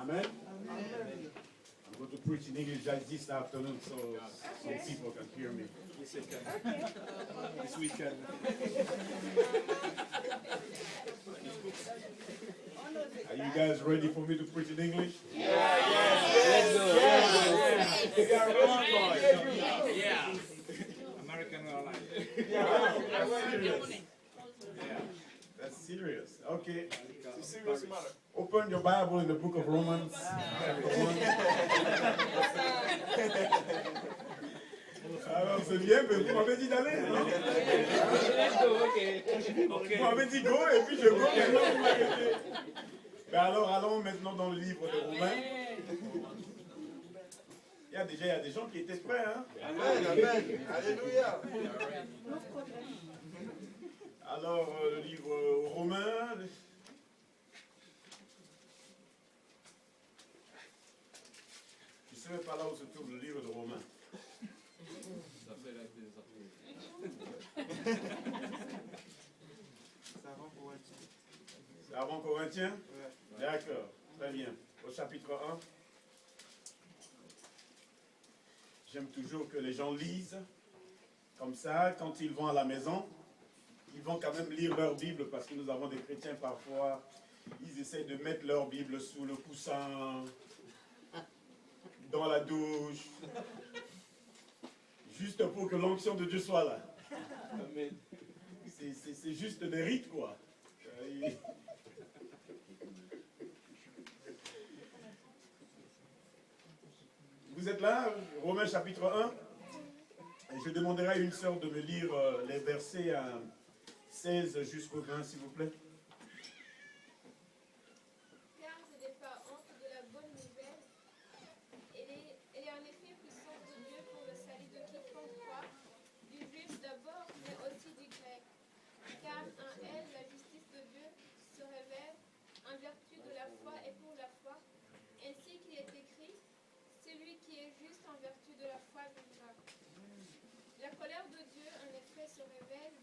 Amen. I'm going to preach in English just this afternoon so some people can hear me. Yes, they can. This weekend. Are you guys ready for me to preach in English? Let's go. Yeah. American Airlines. That's serious. Okay. Open your Bible in the book of Romans. Alors c'est bien, mais vous m'avez dit d'aller, non? Vous m'avez dit go et puis je go, maintenant vous m'arrêtez. Ben alors allons maintenant dans le livre de Romains. Il y a des gens qui étaient prêts, hein? Amen, amen. Alléluia. Alors le livre Romains. Je ne sais pas là où se trouve le livre de Romains. C'est avant Corinthiens? Ouais. D'accord, très bien. Au chapitre 1. J'aime toujours que les gens lisent. Comme ça, quand ils vont à la maison, ils vont quand même lire leur Bible parce que nous avons des chrétiens parfois, ils essaient de mettre leur Bible sous le coussin, dans la douche, juste pour que l'onction de Dieu soit là. Amen. C'est juste des rites, quoi. Vous êtes là, Romains chapitre 1. Et je demanderai à une sœur de me lire les versets 16 jusqu'au 20, s'il vous plaît. Car je n'ai pas honte de la bonne nouvelle. Elle est en effet puissante de Dieu pour le salut de quiconque croit, du juif d'abord, mais aussi du grec. Car en elle, la justice de Dieu se révèle en vertu de la foi et pour la foi, ainsi qu'il est écrit, celui qui est juste en vertu de la foi vivra. La colère de Dieu, en effet, se révèle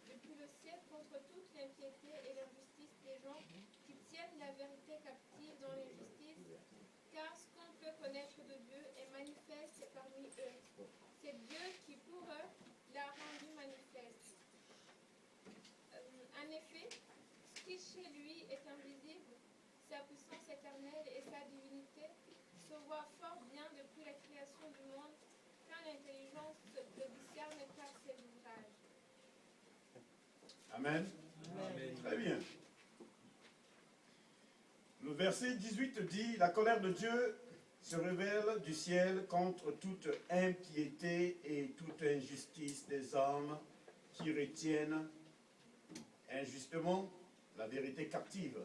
depuis le ciel contre toute l'impiété et l'injustice des gens qui tiennent la vérité captive dans l'injustice, car ce qu'on peut connaître de Dieu est manifeste parmi eux. C'est Dieu qui, pour eux, l'a rendu manifeste. En effet, ce qui chez lui est invisible, sa puissance éternelle et sa divinité, se voit fort bien depuis la création du monde, quand l'intelligence le discerne par ses ouvrages. Amen. Amen. Très bien. Le verset 18 dit, la colère de Dieu se révèle du ciel contre toute impiété et toute injustice des hommes qui retiennent injustement la vérité captive.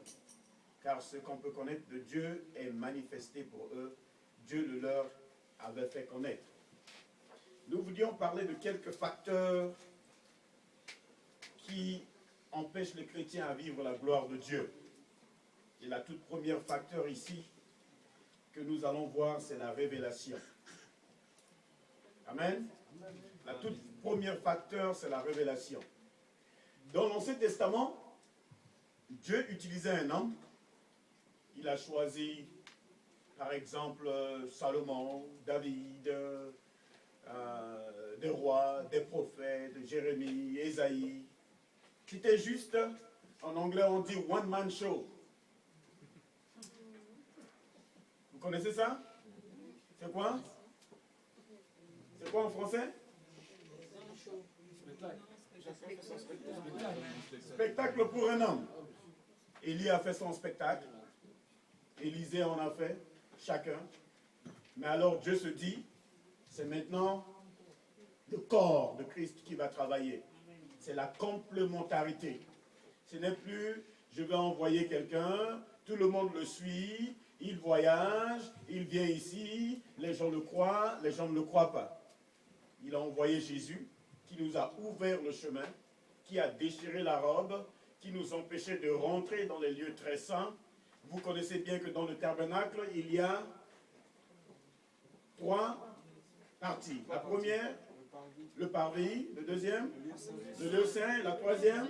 Car ce qu'on peut connaître de Dieu est manifesté pour eux. Dieu le leur avait fait connaître. Nous voulions parler de quelques facteurs qui empêchent les chrétiens à vivre la gloire de Dieu. Et la toute première facteur ici que nous allons voir, c'est la révélation. Amen. La toute première facteur, c'est la révélation. Dans l'Ancien Testament, Dieu utilisait un homme. Il a choisi, par exemple, Salomon, David, des rois, des prophètes, Jérémie, Ésaïe. C'était juste, en anglais on dit one man show. Vous connaissez ça? C'est quoi? C'est quoi en français? Spectacle pour un homme. Élie a fait son spectacle. Élisée en a fait, chacun. Mais alors Dieu se dit, c'est maintenant le corps de Christ qui va travailler. C'est la complémentarité. Ce n'est plus, je vais envoyer quelqu'un, tout le monde le suit, il voyage, il vient ici, les gens le croient, les gens ne le croient pas. Il a envoyé Jésus, qui nous a ouvert le chemin, qui a déchiré la robe, qui nous empêchait de rentrer dans les lieux très saints. Vous connaissez bien que dans le tabernacle, il y a 3 parties. La première, le parvis. Le deuxième, le lieu saint. La troisième,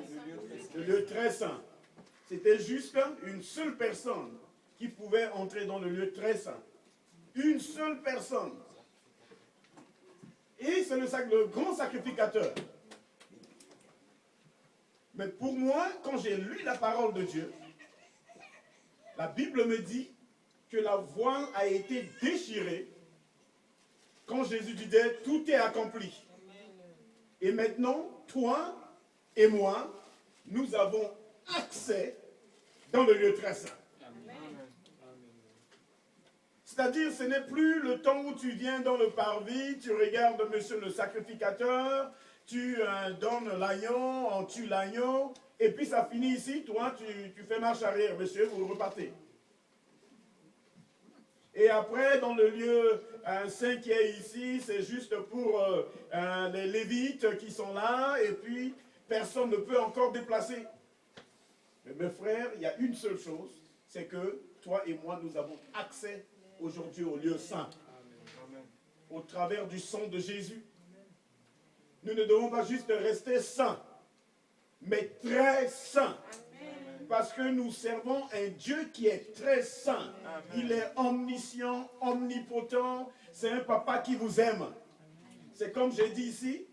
le lieu très saint. C'était juste une seule personne qui pouvait entrer dans le lieu très saint. Une seule personne. Et c'est le grand sacrificateur. Mais pour moi, quand j'ai lu la parole de Dieu, la Bible me dit que la voile a été déchirée quand Jésus disait « Tout est accompli ». Et maintenant, toi et moi, nous avons accès dans le lieu très saint. C'est-à-dire, ce n'est plus le temps où tu viens dans le parvis, tu regardes monsieur le sacrificateur, tu donnes l'agneau, on tue l'agneau, et puis ça finit ici, toi tu fais marche arrière, monsieur, vous repartez. Et après, dans le lieu saint qui est ici, c'est juste pour les Lévites qui sont là, et puis personne ne peut encore déplacer. Mais mes frères, il y a une seule chose, c'est que toi et moi, nous avons accès aujourd'hui au lieu saint, au travers du sang de Jésus. Nous ne devons pas juste rester saints, mais très saints. Parce que nous servons un Dieu qui est très saint. Il est omniscient, omnipotent. C'est un papa qui vous aime. C'est comme j'ai dit ici,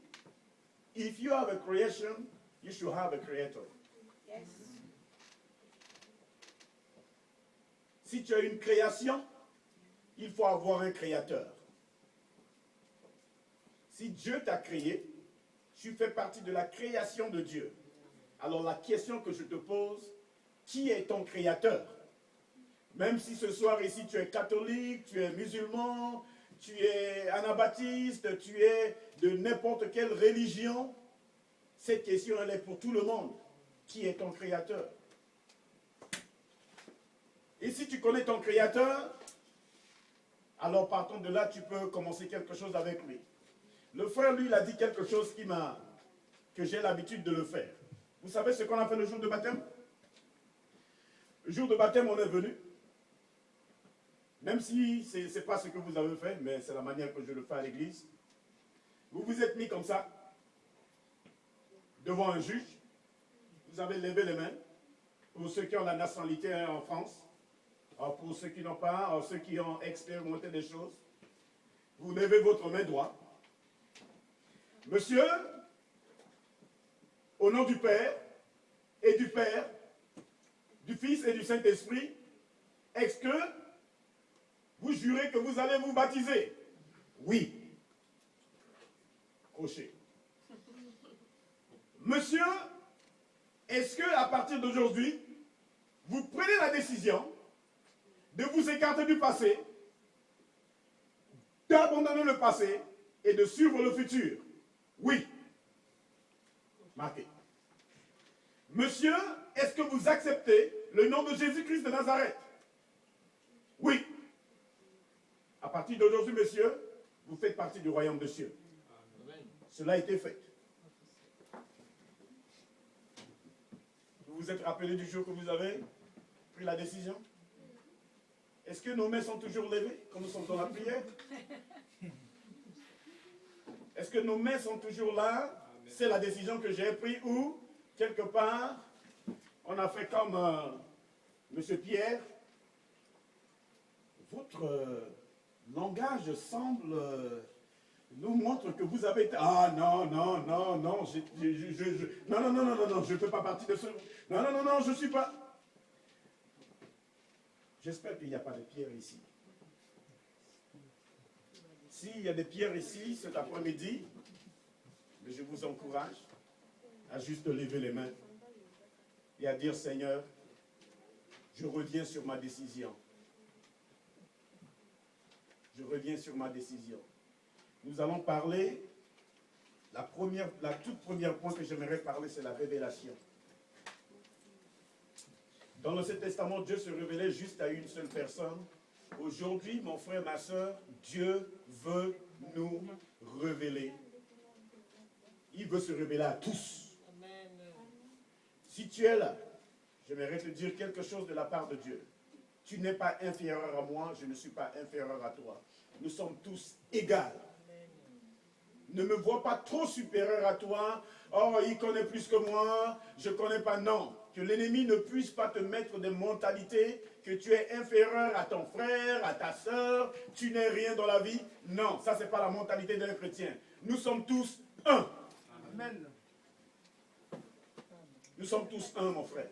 if you have a creation, you should have a creator. Yes. Si tu as une création, il faut avoir un créateur. Si Dieu t'a créé, tu fais partie de la création de Dieu. Alors la question que je te pose, qui est ton créateur? Même si ce soir ici tu es catholique, tu es musulman, tu es anabaptiste, tu es de n'importe quelle religion, cette question elle est pour tout le monde. Qui est ton créateur? Et si tu connais ton créateur, alors partant de là, tu peux commencer quelque chose avec lui. Le frère, lui, il a dit quelque chose que j'ai l'habitude de le faire. Vous savez ce qu'on a fait le jour de baptême? Le jour de baptême, on est venu. Même si ce n'est pas ce que vous avez fait, mais c'est la manière que je le fais à l'église. Vous vous êtes mis comme ça, devant un juge. Vous avez levé les mains. Pour ceux qui ont la nationalité en France, pour ceux qui n'ont pas, ceux qui ont expérimenté des choses, vous levez votre main droite. Monsieur, au nom du Père, du Fils et du Saint-Esprit, est-ce que vous jurez que vous allez vous baptiser? Oui. Crochet. Monsieur, est-ce que à partir d'aujourd'hui, vous prenez la décision de vous écarter du passé, d'abandonner le passé et de suivre le futur? Oui. Marqué. Monsieur, est-ce que vous acceptez le nom de Jésus-Christ de Nazareth? Oui. À partir d'aujourd'hui, monsieur, vous faites partie du royaume de cieux. Cela a été fait. Vous vous êtes rappelé du jour que vous avez pris la décision? Est-ce que nos mains sont toujours levées quand nous sommes dans la prière? Est-ce que nos mains sont toujours là? C'est la décision que j'ai prise ou, quelque part, on a fait comme M. Pierre. Votre langage semble nous montre que vous avez été... Ah non, non, non, non, non, je ne fais pas partie de ce... Non, je ne suis pas... J'espère qu'il n'y a pas de pierres ici. S'il y a des pierres ici cet après-midi, je vous encourage à juste lever les mains et à dire, Seigneur, je reviens sur ma décision. Je reviens sur ma décision. Nous allons parler, la toute première point que j'aimerais parler, c'est la révélation. Dans l'Ancien Testament, Dieu se révélait juste à une seule personne. Aujourd'hui, mon frère, ma soeur, Dieu veut nous révéler. Il veut se révéler à tous. Amen. Si tu es là, j'aimerais te dire quelque chose de la part de Dieu. Tu n'es pas inférieur à moi, je ne suis pas inférieur à toi. Nous sommes tous égaux. Ne me vois pas trop supérieur à toi. Oh, il connaît plus que moi, je ne connais pas. Non, que l'ennemi ne puisse pas te mettre des mentalités que tu es inférieur à ton frère, à ta soeur, tu n'es rien dans la vie. Non, ça c'est pas la mentalité d'un chrétien. Nous sommes tous un. Amen. Nous sommes tous un, mon frère.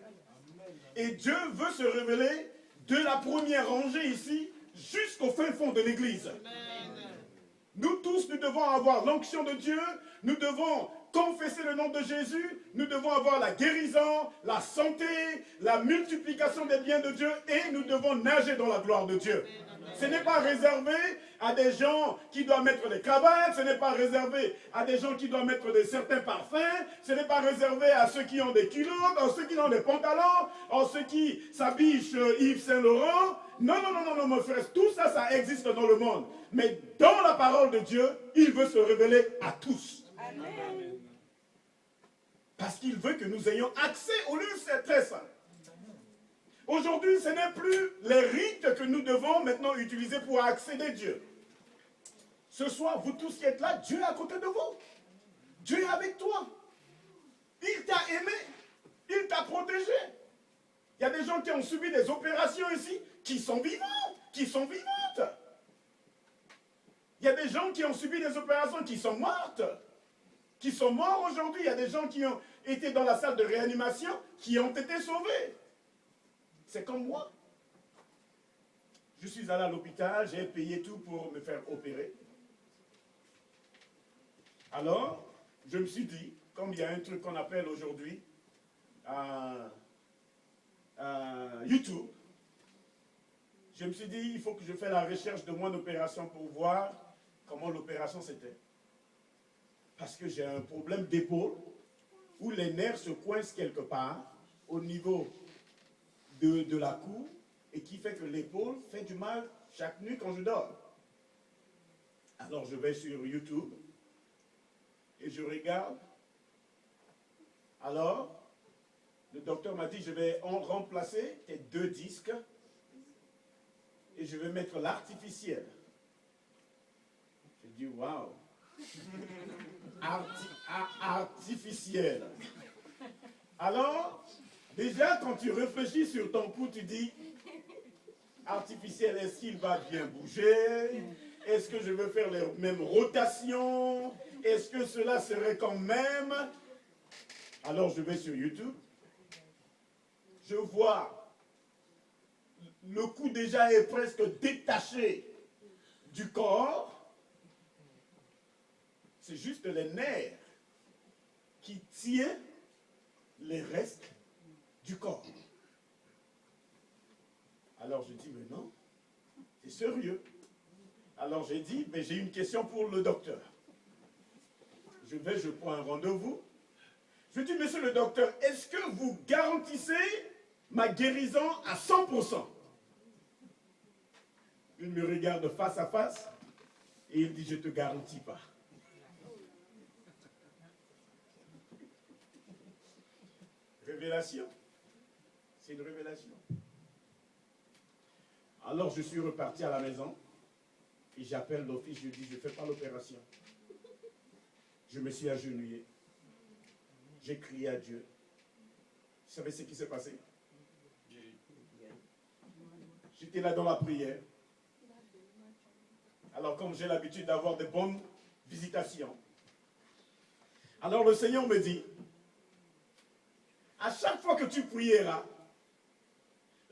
Et Dieu veut se révéler de la première rangée ici jusqu'au fin fond de l'église. Nous tous, nous devons avoir l'onction de Dieu, nous devons confesser le nom de Jésus, nous devons avoir la guérison, la santé, la multiplication des biens de Dieu et nous devons nager dans la gloire de Dieu. Ce n'est pas réservé à des gens qui doivent mettre des cravates, ce n'est pas réservé à des gens qui doivent mettre certains parfums, ce n'est pas réservé à ceux qui ont des culottes, à ceux qui ont des pantalons, à ceux qui s'habillent chez Yves Saint Laurent. Non, non, non, non, non, mon frère, tout ça, ça existe dans le monde. Mais dans la parole de Dieu, il veut se révéler à tous. Amen. Parce qu'il veut que nous ayons accès au lieu très saint. Aujourd'hui, ce n'est plus les rites que nous devons maintenant utiliser pour accéder à Dieu. Ce soir, vous tous qui êtes là, Dieu est à côté de vous. Dieu est avec toi. Il t'a aimé. Il t'a protégé. Il y a des gens qui ont subi des opérations ici, qui sont vivants, qui sont vivantes. Il y a des gens qui ont subi des opérations qui sont mortes, qui sont morts aujourd'hui. Il y a des gens qui ont été dans la salle de réanimation, qui ont été sauvés. C'est comme moi. Je suis allé à l'hôpital, j'ai payé tout pour me faire opérer. Alors, je me suis dit, comme il y a un truc qu'on appelle aujourd'hui YouTube, je me suis dit, il faut que je fasse la recherche de mon opération pour voir comment l'opération c'était. Parce que j'ai un problème d'épaule où les nerfs se coincent quelque part au niveau de la cou et qui fait que l'épaule fait du mal chaque nuit quand je dors. Alors je vais sur YouTube et je regarde. Alors, le docteur m'a dit, je vais remplacer tes 2 disques et je vais mettre l'artificiel. J'ai dit, waouh! Artificiel. Alors, déjà, quand tu réfléchis sur ton cou, tu dis, artificiel, est-ce qu'il va bien bouger? Est-ce que je veux faire les mêmes rotations? Est-ce que cela serait quand même? Alors, je vais sur YouTube. Je vois, le cou déjà est presque détaché du corps. C'est juste les nerfs qui tiennent les restes du corps. Alors je dis, mais non, c'est sérieux. Alors j'ai dit, mais j'ai une question pour le docteur. Je prends un rendez-vous. Je dis, monsieur le docteur, est-ce que vous garantissez ma guérison à 100%? Il me regarde face à face et il dit, je ne te garantis pas. Révélation. C'est une révélation. Alors je suis reparti à la maison et j'appelle l'office, je dis, je ne fais pas l'opération. Je me suis agenouillé. J'ai crié à Dieu. Vous savez ce qui s'est passé? J'étais là dans la prière. Alors comme j'ai l'habitude d'avoir de bonnes visitations, alors le Seigneur me dit, à chaque fois que tu prieras,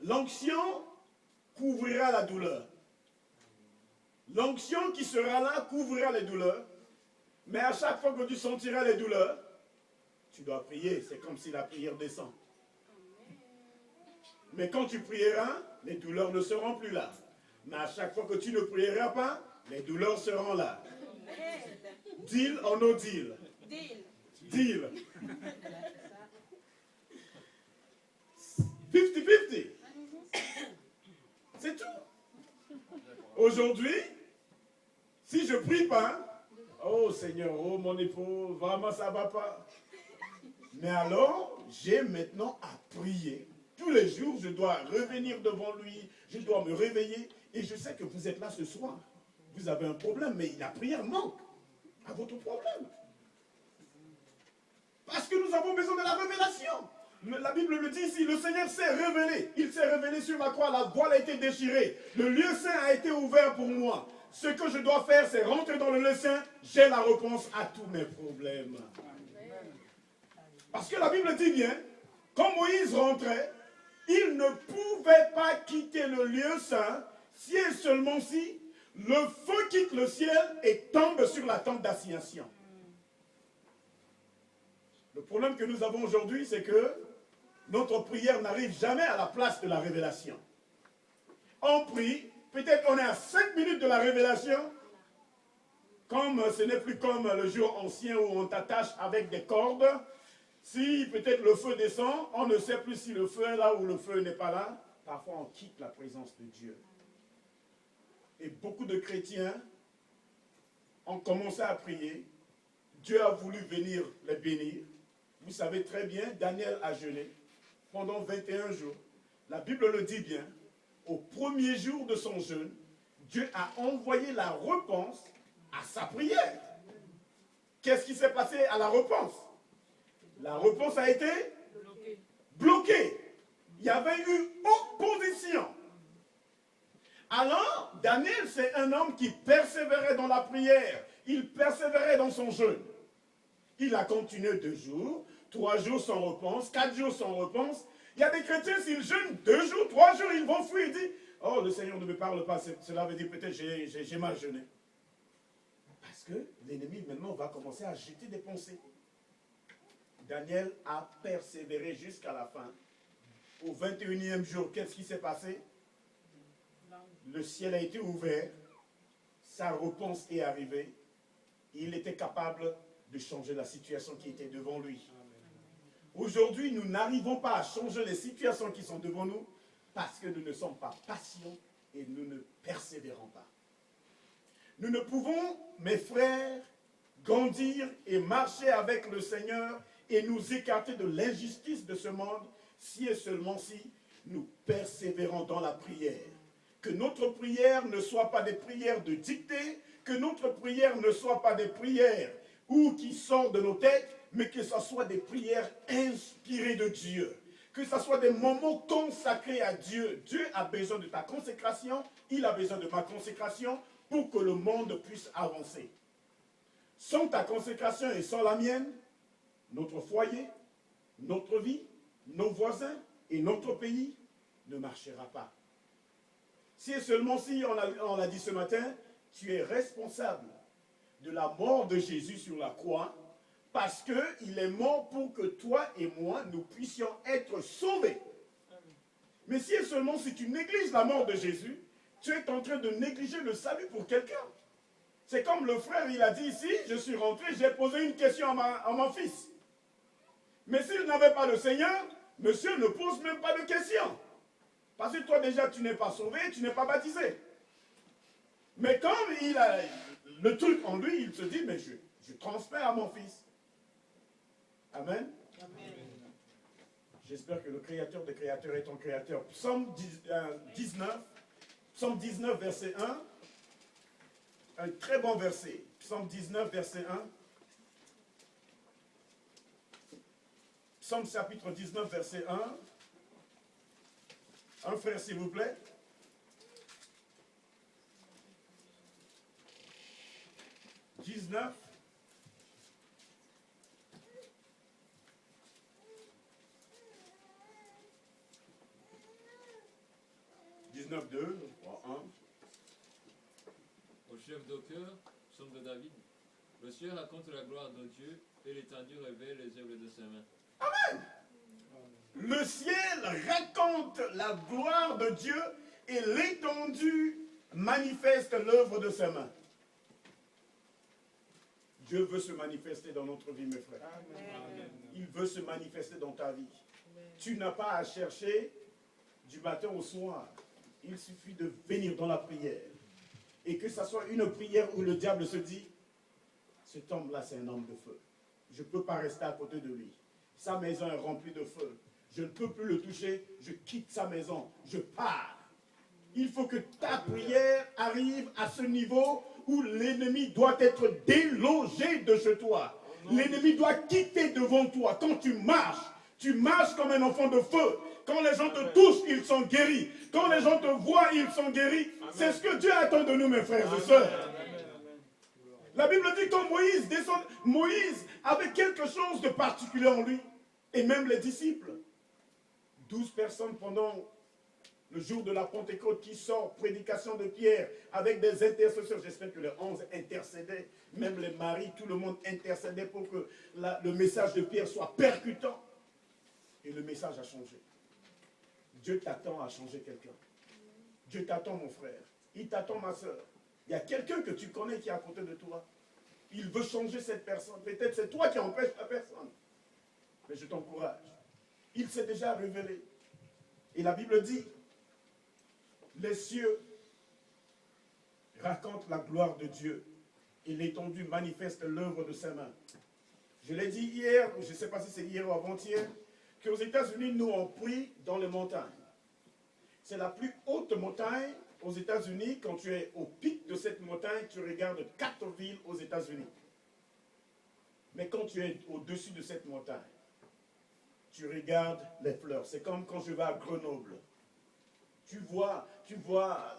l'onction couvrira la douleur. L'onction qui sera là couvrira les douleurs. Mais à chaque fois que tu sentiras les douleurs, tu dois prier. C'est comme si la prière descend. Mais quand tu prieras, les douleurs ne seront plus là. Mais à chaque fois que tu ne prieras pas, les douleurs seront là. Deal or no deal? Deal. 50-50. C'est tout. Aujourd'hui, si je ne prie pas, oh Seigneur, oh mon époux, vraiment ça ne va pas. Mais alors, j'ai maintenant à prier. Tous les jours, je dois revenir devant lui, je dois me réveiller. Et je sais que vous êtes là ce soir. Vous avez un problème, mais la prière manque à votre problème. Parce que nous avons besoin de la révélation. La Bible le dit ici, le Seigneur s'est révélé. Il s'est révélé sur la croix, la voile a été déchirée. Le lieu saint a été ouvert pour moi. Ce que je dois faire, c'est rentrer dans le lieu saint. J'ai la réponse à tous mes problèmes. Parce que la Bible dit bien, quand Moïse rentrait, il ne pouvait pas quitter le lieu saint si et seulement si le feu quitte le ciel et tombe sur la tente d'assignation. Le problème que nous avons aujourd'hui, c'est que notre prière n'arrive jamais à la place de la révélation. On prie, peut-être on est à 5 minutes de la révélation, comme ce n'est plus comme le jour ancien où on t'attache avec des cordes. Si peut-être le feu descend, on ne sait plus si le feu est là ou le feu n'est pas là. Parfois on quitte la présence de Dieu. Et beaucoup de chrétiens ont commencé à prier. Dieu a voulu venir les bénir. Vous savez très bien, Daniel a jeûné pendant 21 jours. La Bible le dit bien. Au premier jour de son jeûne, Dieu a envoyé la réponse à sa prière. Qu'est-ce qui s'est passé à la réponse? La réponse a été bloquée. Il y avait eu opposition. Alors, Daniel, c'est un homme qui persévérait dans la prière. Il persévérait dans son jeûne. Il a continué 2 jours, 3 jours sans réponse, 4 jours sans réponse. Il y a des chrétiens, s'ils jeûnent 2 jours, 3 jours, ils vont fuir et disent, oh, le Seigneur ne me parle pas. Cela veut dire peut-être j'ai mal jeûné. Parce que l'ennemi maintenant va commencer à jeter des pensées. Daniel a persévéré jusqu'à la fin. Au 21e jour, qu'est-ce qui s'est passé? Le ciel a été ouvert. Sa réponse est arrivée. Il était capable de changer la situation qui était devant lui. Aujourd'hui, nous n'arrivons pas à changer les situations qui sont devant nous parce que nous ne sommes pas patients et nous ne persévérons pas. Nous ne pouvons, mes frères, grandir et marcher avec le Seigneur et nous écarter de l'injustice de ce monde si et seulement si nous persévérons dans la prière. Que notre prière ne soit pas des prières de dictée, que notre prière ne soit pas des prières ou qui sortent de nos têtes, mais que ce soit des prières inspirées de Dieu. Que ce soit des moments consacrés à Dieu. Dieu a besoin de ta consécration, il a besoin de ma consécration pour que le monde puisse avancer. Sans ta consécration et sans la mienne, notre foyer, notre vie, nos voisins et notre pays ne marchera pas. Si et seulement si, on l'a dit ce matin, tu es responsable de la mort de Jésus sur la croix, parce qu'il est mort pour que toi et moi, nous puissions être sauvés. Mais si et seulement si tu négliges la mort de Jésus, tu es en train de négliger le salut pour quelqu'un. C'est comme le frère, il a dit ici, je suis rentré, j'ai posé une question à mon fils. Mais s'il n'avait pas le Seigneur, monsieur ne pose même pas de question. Parce que toi déjà, tu n'es pas sauvé, tu n'es pas baptisé. Mais comme il a le truc en lui, il se dit, mais je transmets à mon fils. Amen. Amen. J'espère que le Créateur des créateurs est ton Créateur. Psaume 19, verset 1. Un très bon verset. Psaume 19, verset 1. Psaume chapitre 19, verset 1. Un frère, s'il vous plaît. « 19. « 19, 2, 3, 1. Au chef de chœur, psaume de David. Le ciel raconte la gloire de Dieu et l'étendue révèle les œuvres de ses mains. Amen. Le ciel raconte la gloire de Dieu et l'étendue manifeste l'œuvre de ses mains. Dieu veut se manifester dans notre vie, mes frères. Amen. Il veut se manifester dans ta vie. Amen. Tu n'as pas à chercher du matin au soir. Il suffit de venir dans la prière. Et que ce soit une prière où le diable se dit, cet homme-là, c'est un homme de feu. Je ne peux pas rester à côté de lui. Sa maison est remplie de feu. Je ne peux plus le toucher. Je quitte sa maison. Je pars. Il faut que ta prière arrive à ce niveau où l'ennemi doit être délogé de chez toi. L'ennemi doit quitter devant toi. Quand tu marches, Tu marches comme un enfant de feu. Quand les gens te touchent, ils sont guéris. Quand les gens te voient, ils sont guéris. C'est ce que Dieu attend de nous, mes frères et sœurs. La Bible dit quand Moïse descend, Moïse avait quelque chose de particulier en lui. Et même les disciples. 12 personnes pendant le jour de la Pentecôte qui sort, prédication de Pierre, avec des intercesseurs. J'espère que les 11 intercédaient, même les maris, tout le monde intercédait pour que le message de Pierre soit percutant. Et le message a changé. Dieu t'attend à changer quelqu'un. Dieu t'attend, mon frère. Il t'attend, ma soeur. Il y a quelqu'un que tu connais qui est à côté de toi. Il veut changer cette personne. Peut-être c'est toi qui empêches la personne. Mais je t'encourage. Il s'est déjà révélé. Et la Bible dit, les cieux racontent la gloire de Dieu et l'étendue manifeste l'œuvre de ses mains. Je l'ai dit hier, je ne sais pas si c'est hier ou avant-hier, qu'aux États-Unis, nous, on prie dans les montagnes. C'est la plus haute montagne aux États-Unis. Quand tu es au pic de cette montagne, tu regardes 4 villes aux États-Unis. Mais quand tu es au-dessus de cette montagne, tu regardes les fleurs. C'est comme quand je vais à Grenoble. Tu vois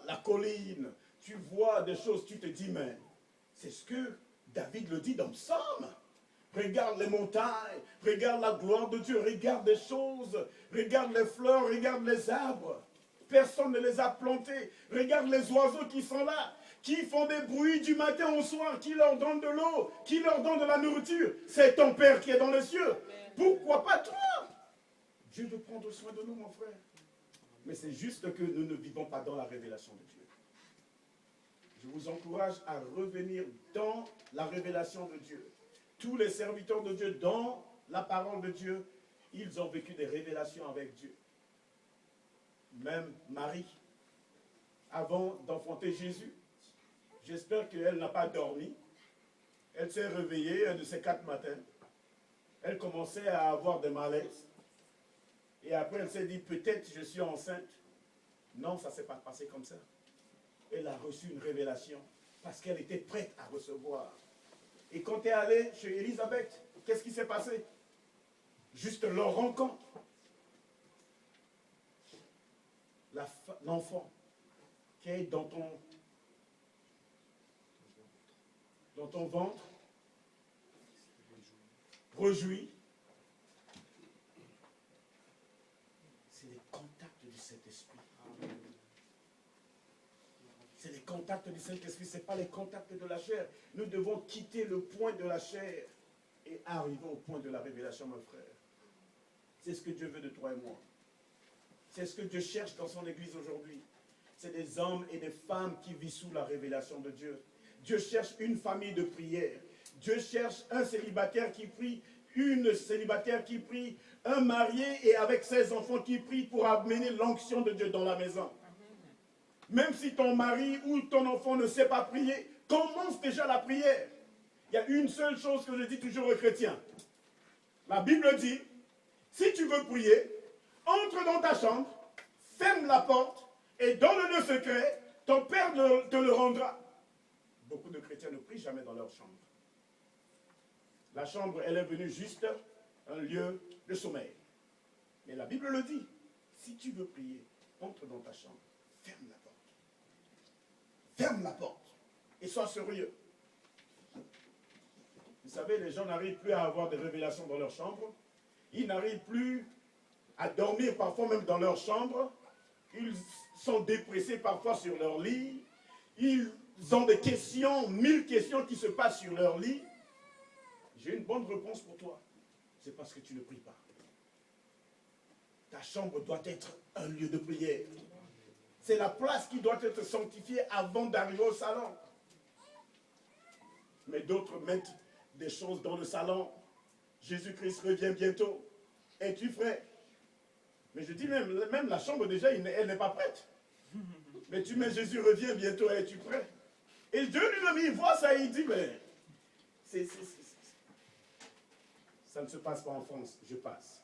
la colline, tu vois des choses, tu te dis, mais c'est ce que David le dit dans Psaume. Regarde les montagnes, regarde la gloire de Dieu, regarde les choses, regarde les fleurs, regarde les arbres. Personne ne les a plantés. Regarde les oiseaux qui sont là, qui font des bruits du matin au soir, qui leur donnent de l'eau, qui leur donnent de la nourriture. C'est ton Père qui est dans les cieux. Pourquoi pas toi? Dieu veut prendre soin de nous, mon frère. Mais c'est juste que nous ne vivons pas dans la révélation de Dieu. Je vous encourage à revenir dans la révélation de Dieu. Tous les serviteurs de Dieu, dans la parole de Dieu, ils ont vécu des révélations avec Dieu. Même Marie, avant d'enfanter Jésus, j'espère qu'elle n'a pas dormi. Elle s'est réveillée un de ces 4 matins. Elle commençait à avoir des malaises. Et après, elle s'est dit, peut-être je suis enceinte. Non, ça ne s'est pas passé comme ça. Elle a reçu une révélation parce qu'elle était prête à recevoir. Et quand elle est allée chez Élisabeth, qu'est-ce qui s'est passé? Juste leur rencontre. L'enfant qui est dans ton ventre, rejouit. C'est les contacts du Saint-Esprit. C'est les contacts du Saint-Esprit, ce n'est pas les contacts de la chair. Nous devons quitter le point de la chair et arriver au point de la révélation, mon frère. C'est ce que Dieu veut de toi et moi. C'est ce que Dieu cherche dans son Église aujourd'hui. C'est des hommes et des femmes qui vivent sous la révélation de Dieu. Dieu cherche une famille de prière. Dieu cherche un célibataire qui prie, une célibataire qui prie, un marié et avec ses enfants qui prient pour amener l'onction de Dieu dans la maison. Même si ton mari ou ton enfant ne sait pas prier, commence déjà la prière. Il y a une seule chose que je dis toujours aux chrétiens. La Bible dit, si tu veux prier, entre dans ta chambre, ferme la porte et dans le lieu secret, ton Père te le rendra. Beaucoup de chrétiens ne prient jamais dans leur chambre. La chambre, elle est venue juste un lieu de sommeil. Mais la Bible le dit. Si tu veux prier, entre dans ta chambre, ferme la porte. Ferme la porte et sois sérieux. Vous savez, les gens n'arrivent plus à avoir des révélations dans leur chambre. Ils n'arrivent plus à dormir parfois même dans leur chambre. Ils sont dépressés parfois sur leur lit. Ils ont des questions, 1000 questions qui se passent sur leur lit. J'ai une bonne réponse pour toi. C'est parce que tu ne pries pas. Ta chambre doit être un lieu de prière. C'est la place qui doit être sanctifiée avant d'arriver au salon. Mais d'autres mettent des choses dans le salon. Jésus-Christ revient bientôt. Es-tu prêt? Mais je dis même la chambre déjà, elle n'est pas prête. Mais tu mets Jésus revient bientôt, es-tu prêt? Et Dieu lui-même, il voit ça et il dit, mais ça ne se passe pas en France, je passe.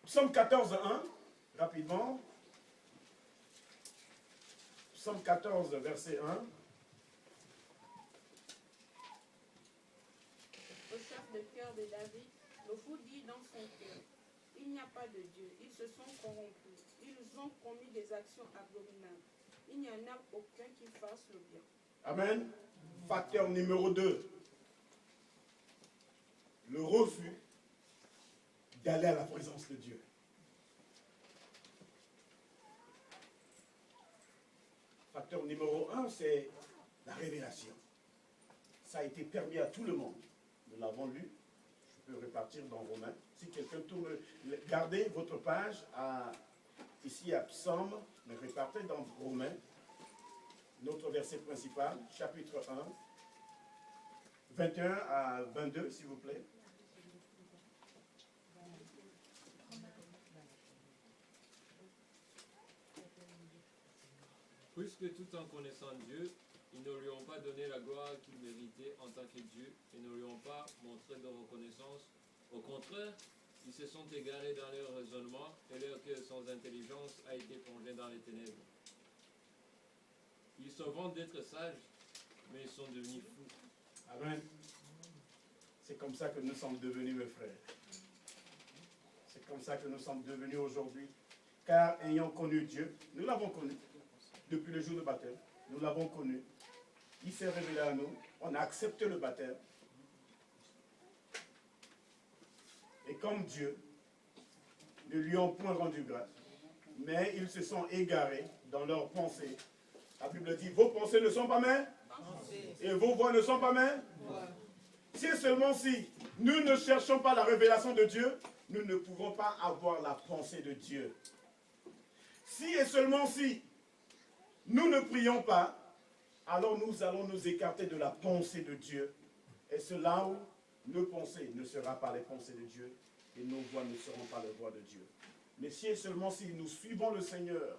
Psaume 14, 1, rapidement. Psaume 14, verset 1. Au chef de cœur de David, Le fou dit dans son cœur, il n'y a pas de Dieu. Ils se sont corrompus. Ils ont commis des actions abominables. Il n'y en a aucun qui fasse le bien. Amen. Facteur numéro 2. Le refus d'aller à la présence de Dieu. Facteur numéro 1, c'est la révélation. Ça a été permis à tout le monde. Nous l'avons lu. Je peux repartir dans Romains. Si quelqu'un tourne, gardez votre page ici à Psaume, mais repartez dans Romains, notre verset principal, chapitre 1, 21 à 22, s'il vous plaît. Puisque tout en connaissant Dieu, ils ne lui ont pas donné la gloire qu'il méritait en tant que Dieu et ne lui ont pas montré de reconnaissance. Au contraire, ils se sont égarés dans leur raisonnement et leur cœur sans intelligence a été plongé dans les ténèbres. Ils se vantent d'être sages, mais ils sont devenus fous. Amen. C'est comme ça que nous sommes devenus, mes frères. C'est comme ça que nous sommes devenus aujourd'hui. Car ayant connu Dieu, nous l'avons connu depuis le jour du baptême. Nous l'avons connu. Il s'est révélé à nous. On a accepté le baptême. Et comme Dieu, ne lui ont point rendu grâce, mais ils se sont égarés dans leurs pensées. La Bible dit, vos pensées ne sont pas mes, et vos voix ne sont pas mes. Si et seulement si nous ne cherchons pas la révélation de Dieu, nous ne pouvons pas avoir la pensée de Dieu. Si et seulement si nous ne prions pas, alors nous allons nous écarter de la pensée de Dieu. Et c'est là où nos pensées ne seront pas les pensées de Dieu et nos voix ne seront pas les voix de Dieu. Mais si et seulement si nous suivons le Seigneur,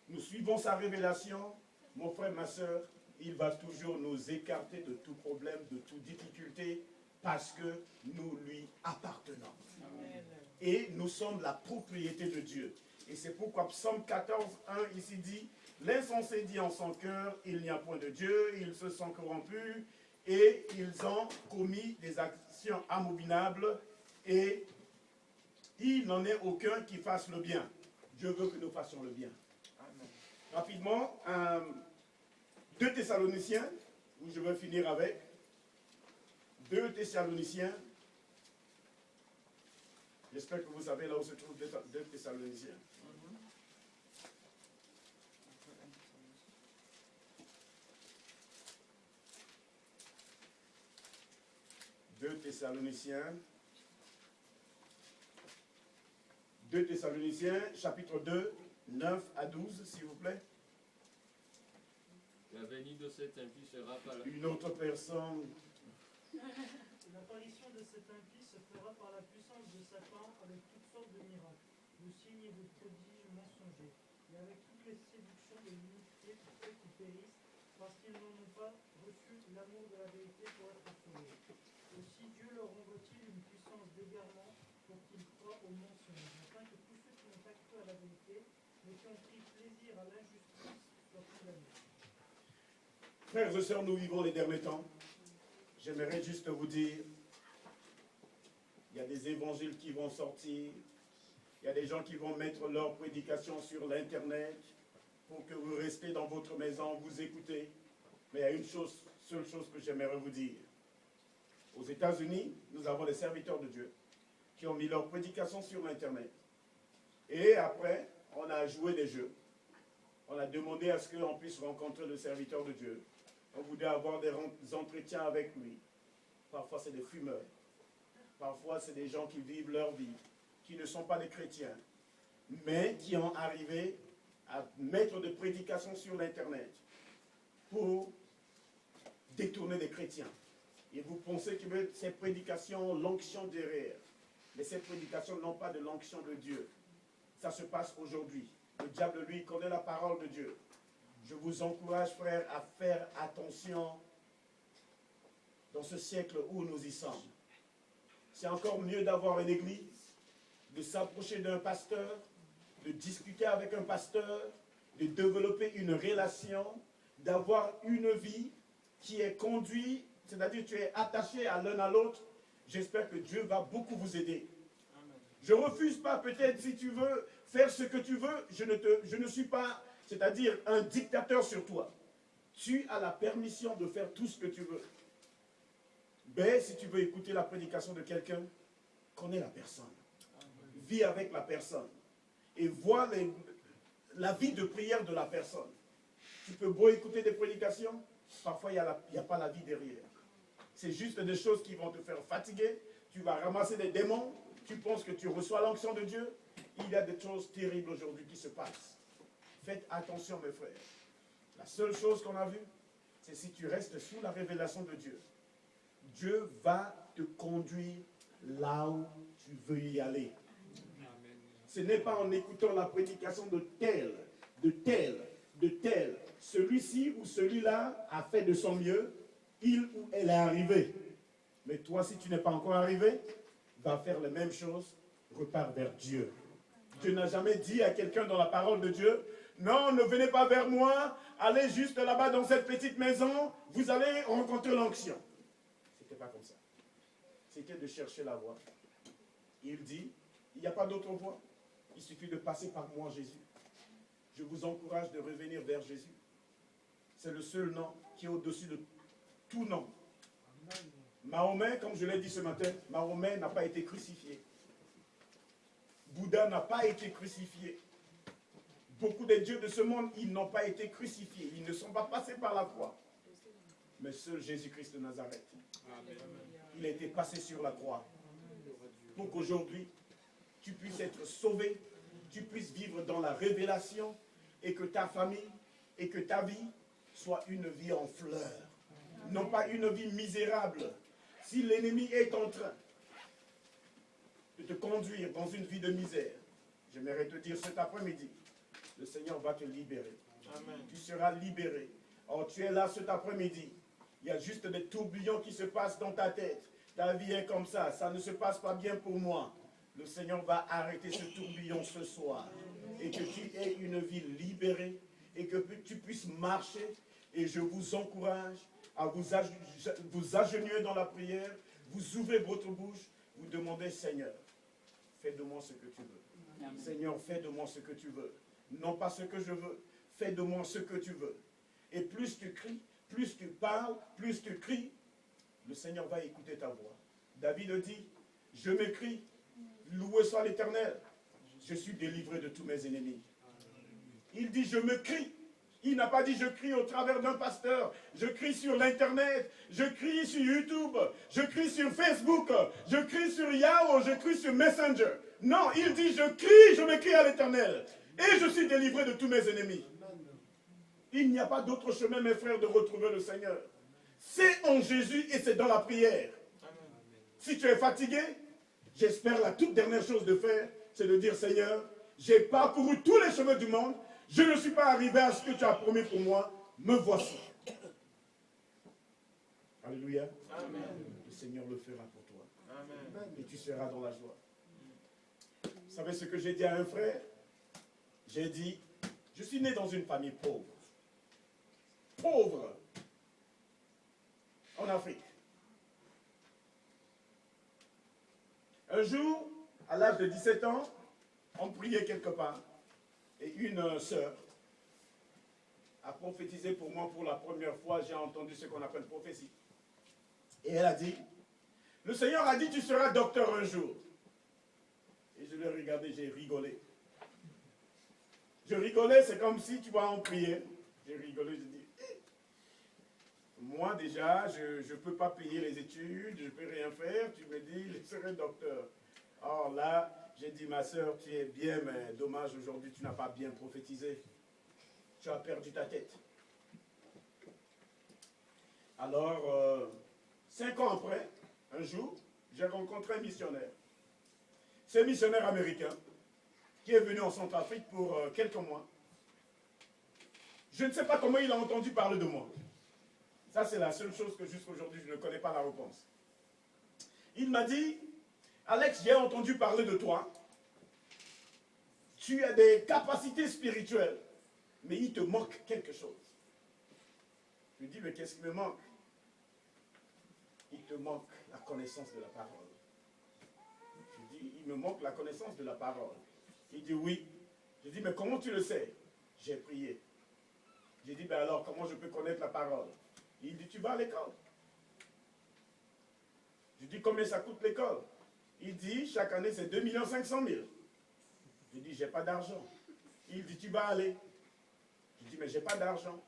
nous suivons sa révélation, mon frère, ma soeur, il va toujours nous écarter de tout problème, de toute difficulté, parce que nous lui appartenons. Amen. Et nous sommes la propriété de Dieu. Et c'est pourquoi Psaume 14, 1 ici dit, l'insensé dit en son cœur, il n'y a point de Dieu, ils se sont corrompus, et ils ont commis des actions abominables, et il n'en est aucun qui fasse le bien. Dieu veut que nous fassions le bien. Amen. Rapidement, 2 Thessaloniciens, où je vais finir avec. 2 Thessaloniciens. J'espère que vous savez là où se trouve 2 Thessaloniciens. Deux Thessaloniciens, chapitre 2, 9 à 12, s'il vous plaît. La venue de cet impie sera par la... Une autre personne. L'apparition de cet impie se fera par la puissance de Satan avec toutes sortes de miracles, de signes et de prodiges mensongers, et avec toutes les séductions de l'iniquité pour ceux qui périssent, parce qu'ils n'en ont pas reçu l'amour de la vérité pour être sauvés. Aussi Dieu leur envoie-t-il une puissance d'égarement pour qu'ils croient au mensonge, afin que tous ceux qui ont accru à la vérité, mais qui ont pris plaisir à l'injustice, soient condamnés. Frères et sœurs, nous vivons les derniers temps. J'aimerais juste vous dire, il y a des évangiles qui vont sortir, il y a des gens qui vont mettre leur prédication sur l'Internet pour que vous restez dans votre maison, vous écoutez. Mais il y a une seule chose que j'aimerais vous dire. Aux États-Unis, nous avons des serviteurs de Dieu qui ont mis leur prédication sur l'Internet. Et après, on a joué des jeux. On a demandé à ce qu'on puisse rencontrer le serviteur de Dieu. On voulait avoir des entretiens avec lui. Parfois, c'est des fumeurs. Parfois, c'est des gens qui vivent leur vie, qui ne sont pas des chrétiens, mais qui ont arrivé à mettre des prédications sur l'Internet pour détourner les chrétiens. Et vous pensez que ces prédications ont l'onction derrière. Mais ces prédications n'ont pas de l'onction de Dieu. Ça se passe aujourd'hui. Le diable, lui, connaît la parole de Dieu. Je vous encourage, frères, à faire attention dans ce siècle où nous y sommes. C'est encore mieux d'avoir une église, de s'approcher d'un pasteur, de discuter avec un pasteur, de développer une relation, d'avoir une vie qui est conduite, c'est-à-dire tu es attaché à l'un à l'autre. J'espère que Dieu va beaucoup vous aider. Je ne refuse pas, peut-être, si tu veux faire ce que tu veux, je ne suis pas, c'est-à-dire un dictateur sur toi. Tu as la permission de faire tout ce que tu veux. Mais si tu veux écouter la prédication de quelqu'un, connais la personne. Vis avec la personne. Et vois la vie de prière de la personne. Tu peux beau écouter des prédications, parfois il n'y a pas la vie derrière. C'est juste des choses qui vont te faire fatiguer. Tu vas ramasser des démons. Tu penses que tu reçois l'onction de Dieu. Il y a des choses terribles aujourd'hui qui se passent. Faites attention, mes frères. La seule chose qu'on a vue, c'est si tu restes sous la révélation de Dieu. Dieu va te conduire là où tu veux y aller. Ce n'est pas en écoutant la prédication de tel, de tel, de tel. Celui-ci ou celui-là a fait de son mieux. Il ou elle est arrivé. Mais toi, si tu n'es pas encore arrivé, va faire les mêmes choses, repars vers Dieu. Dieu n'a jamais dit à quelqu'un dans la parole de Dieu, non, ne venez pas vers moi, allez juste là-bas dans cette petite maison, vous allez rencontrer l'onction. C'était pas comme ça. C'était de chercher la voie. Il dit, il n'y a pas d'autre voie. Il suffit de passer par moi, Jésus. Je vous encourage de revenir vers Jésus. C'est le seul nom qui est au-dessus de tout nom. Mahomet, comme je l'ai dit ce matin, Mahomet n'a pas été crucifié. Bouddha n'a pas été crucifié. Beaucoup des dieux de ce monde, ils n'ont pas été crucifiés. Ils ne sont pas passés par la croix. Mais seul Jésus-Christ de Nazareth, il a été passé sur la croix. Pour qu'aujourd'hui, tu puisses être sauvé, tu puisses vivre dans la révélation et que ta famille et que ta vie soit une vie en fleurs. Non pas une vie misérable. Si l'ennemi est en train de te conduire dans une vie de misère, j'aimerais te dire cet après-midi, le Seigneur va te libérer. Amen. Tu seras libéré. Or, tu es là cet après-midi. Il y a juste des tourbillons qui se passent dans ta tête. Ta vie est comme ça. Ça ne se passe pas bien pour moi. Le Seigneur va arrêter ce tourbillon ce soir. Et que tu aies une vie libérée. Et que tu puisses marcher. Et je vous encourage à vous agenouiller dans la prière. Vous ouvrez votre bouche. Vous demandez, Seigneur, fais de moi ce que tu veux. Amen. Seigneur, fais de moi ce que tu veux. Non pas ce que je veux. Fais de moi ce que tu veux. Et plus tu cries, plus tu parles, plus tu cries, le Seigneur va écouter ta voix. David dit, je m'écris, loué soit l'Éternel. Je suis délivré de tous mes ennemis. Il dit, je me crie. Il n'a pas dit, je crie au travers d'un pasteur. Je crie sur l'Internet. Je crie sur YouTube. Je crie sur Facebook. Je crie sur Yahoo. Je crie sur Messenger. Non, il dit, je crie, je m'écris à l'Éternel. Et je suis délivré de tous mes ennemis. Il n'y a pas d'autre chemin, mes frères, de retrouver le Seigneur. C'est en Jésus et c'est dans la prière. Si tu es fatigué, j'espère la toute dernière chose de faire, c'est de dire, Seigneur, j'ai parcouru tous les chemins du monde. Je ne suis pas arrivé à ce que tu as promis pour moi. Me voici. Alléluia. Amen. Le Seigneur le fera pour toi. Amen. Et tu seras dans la joie. Vous savez ce que j'ai dit à un frère? J'ai dit, je suis né dans une famille pauvre. Pauvre. En Afrique. Un jour, à l'âge de 17 ans, on priait quelque part. Et une sœur a prophétisé pour moi pour la première fois. J'ai entendu ce qu'on appelle prophétie. Et elle a dit, le Seigneur a dit, tu seras docteur un jour. Et je l'ai regardé, j'ai rigolé. Je rigolais, c'est comme si tu vas en prier. J'ai rigolé, j'ai dit, moi déjà, je ne peux pas payer les études, je ne peux rien faire. Tu me dis, je serai docteur. Or là, j'ai dit, ma soeur, tu es bien, mais dommage, aujourd'hui, tu n'as pas bien prophétisé. Tu as perdu ta tête. Alors, 5 ans après, un jour, j'ai rencontré un missionnaire. C'est un missionnaire américain qui est venu en Centrafrique pour quelques mois. Je ne sais pas comment il a entendu parler de moi. Ça, c'est la seule chose que jusqu'aujourd'hui, je ne connais pas la réponse. Il m'a dit, Alex, j'ai entendu parler de toi. Tu as des capacités spirituelles, mais il te manque quelque chose. Je lui dis, mais qu'est-ce qui me manque? il te manque la connaissance de la parole. Je dis, il me manque la connaissance de la parole. Il dit, oui. Je dis, mais comment tu le sais? J'ai prié. J'ai dit, ben alors, comment je peux connaître la parole? Il dit, tu vas à l'école. Je dis, combien ça coûte l'école? Il dit, chaque année, c'est 2 500 000. Je dis, j'ai pas d'argent. Il dit, tu vas aller. Je dis, mais j'ai pas d'argent.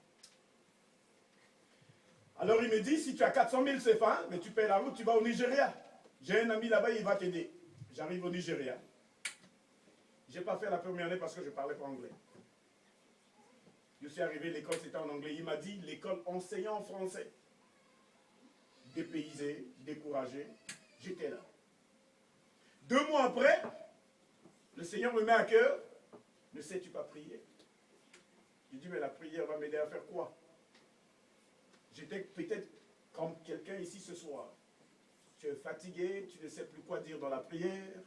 Alors il me dit, si tu as 400 000 CFA, mais tu payes la route, tu vas au Nigeria. J'ai un ami là-bas, il va t'aider. J'arrive au Nigeria. Je n'ai pas fait la première année parce que je ne parlais pas anglais. Je suis arrivé, l'école c'était en anglais. Il m'a dit, l'école enseignant en français. Dépaysé, découragé, j'étais là. 2 mois après, le Seigneur me met à cœur, ne sais-tu pas prier? Je dis, mais la prière va m'aider à faire quoi? J'étais peut-être comme quelqu'un ici ce soir. Tu es fatigué, tu ne sais plus quoi dire dans la prière,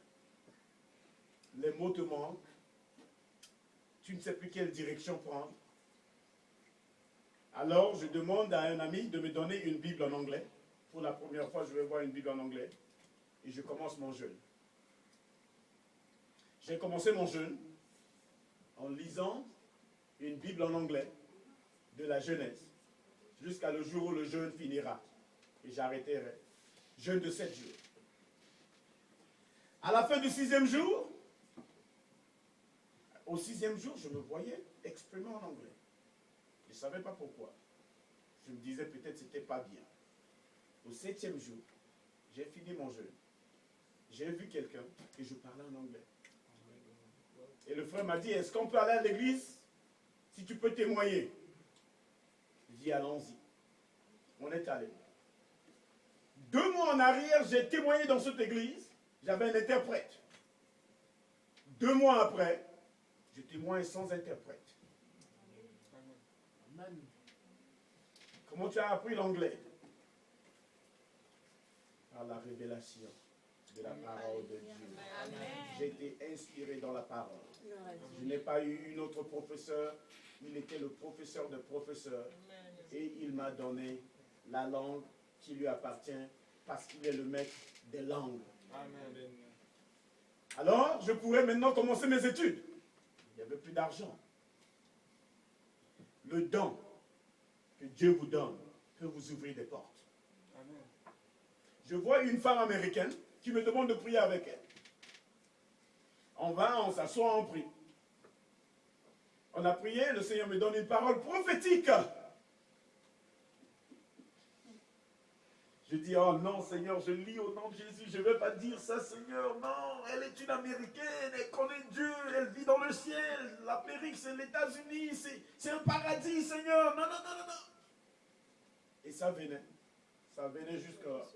les mots te manquent, tu ne sais plus quelle direction prendre. Alors, je demande à un ami de me donner une Bible en anglais. Pour la première fois, je vais voir une Bible en anglais. Et je commence mon jeûne. J'ai commencé mon jeûne en lisant une Bible en anglais de la Genèse, jusqu'à le jour où le jeûne finira. Et j'arrêterai. Jeûne de 7 jours. À la fin du 6e jour, au 6e jour, je me voyais exprimer en anglais. Je ne savais pas pourquoi. Je me disais peut-être que ce n'était pas bien. Au 7e jour, j'ai fini mon jeûne. J'ai vu quelqu'un et je parlais en anglais. Et le frère m'a dit, est-ce qu'on peut aller à l'église si tu peux témoigner? Je dis, allons-y. On est allé. 2 mois en arrière, j'ai témoigné dans cette église. J'avais un interprète. 2 mois après, je témoigne sans interprète. Amen. Comment tu as appris l'anglais? Par la révélation de la parole de Dieu. J'ai été inspiré dans la parole. Je n'ai pas eu une autre professeur. Il était le professeur de professeurs. Et il m'a donné la langue qui lui appartient parce qu'il est le maître des langues. Amen. Alors, je pourrais maintenant commencer mes études. Il n'y avait plus d'argent. Le don que Dieu vous donne peut vous ouvrir des portes. Amen. Je vois une femme américaine qui me demande de prier avec elle. On va, on s'assoit, on prie. On a prié, le Seigneur me donne une parole prophétique. Je dis, oh non Seigneur, je lis au nom de Jésus, je ne vais pas dire ça Seigneur, non, elle est une Américaine, elle connaît Dieu, elle vit dans le ciel, l'Amérique c'est les États-Unis, c'est un paradis Seigneur, non, non, non, non, non. Et ça venait jusqu'à...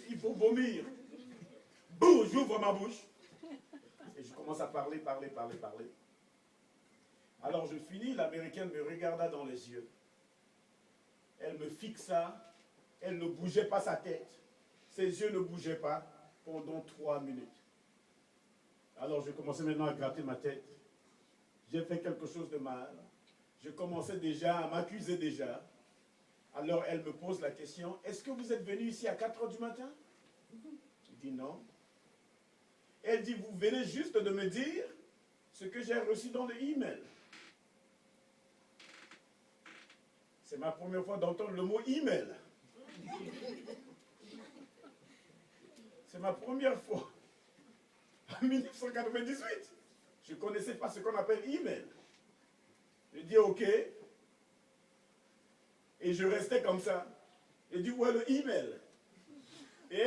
il faut vomir. Boum, j'ouvre ma bouche. Et je commence à parler. Alors je finis, l'Américaine me regarda dans les yeux. Elle me fixa, elle ne bougeait pas sa tête. Ses yeux ne bougeaient pas pendant 3 minutes. Alors je commençais maintenant à gratter ma tête. J'ai fait quelque chose de mal. Je commençais déjà à m'accuser déjà. Alors elle me pose la question, est-ce que vous êtes venu ici à 4 heures du matin? Je dis non. Elle dit, vous venez juste de me dire ce que j'ai reçu dans le email. C'est ma première fois d'entendre le mot email. C'est ma première fois. En 1998. Je ne connaissais pas ce qu'on appelle email. Je dis ok. Et je restais comme ça. Je dis où est le email? Et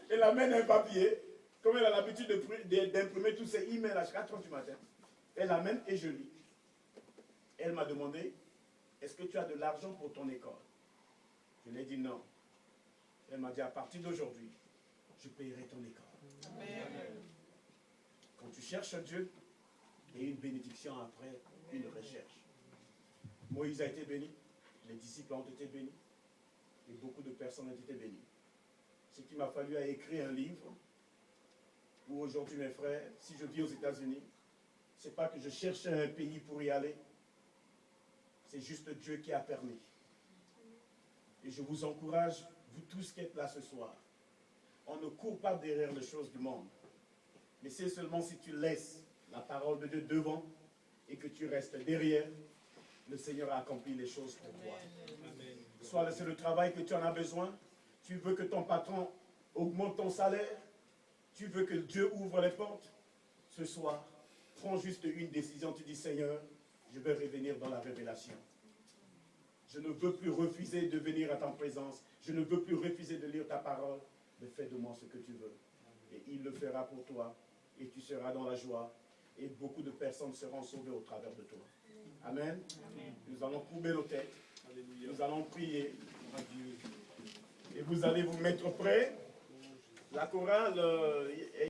elle amène un papier. Comme elle a l'habitude d'imprimer tous ses emails à 4 heures du matin. Elle l'amène et je lis. Elle m'a demandé, est-ce que tu as de l'argent pour ton école? Je lui ai dit non. Elle m'a dit, à partir d'aujourd'hui, je payerai ton école. Amen. Quand tu cherches Dieu, il y a une bénédiction après une recherche. Moïse a été béni, les disciples ont été bénis, et beaucoup de personnes ont été bénies. Ce qu'il m'a fallu à écrire un livre, où aujourd'hui, mes frères, si je vis aux États-Unis, ce n'est pas que je cherche un pays pour y aller, c'est juste Dieu qui a permis. Et je vous encourage, vous tous qui êtes là ce soir, on ne court pas derrière les choses du monde. Mais c'est seulement si tu laisses la parole de Dieu devant et que tu restes derrière, le Seigneur a accompli les choses pour toi. Soit c'est le travail que tu en as besoin, tu veux que ton patron augmente ton salaire, tu veux que Dieu ouvre les portes. Ce soir, prends juste une décision, tu dis Seigneur, je veux revenir dans la révélation. Je ne veux plus refuser de venir à ta présence, je ne veux plus refuser de lire ta parole, mais fais de moi ce que tu veux. Et il le fera pour toi, et tu seras dans la joie, et beaucoup de personnes seront sauvées au travers de toi. Amen. Amen. Nous allons courber nos têtes. Alléluia. Nous allons prier. Adieu. Et vous allez vous mettre prêts. La chorale est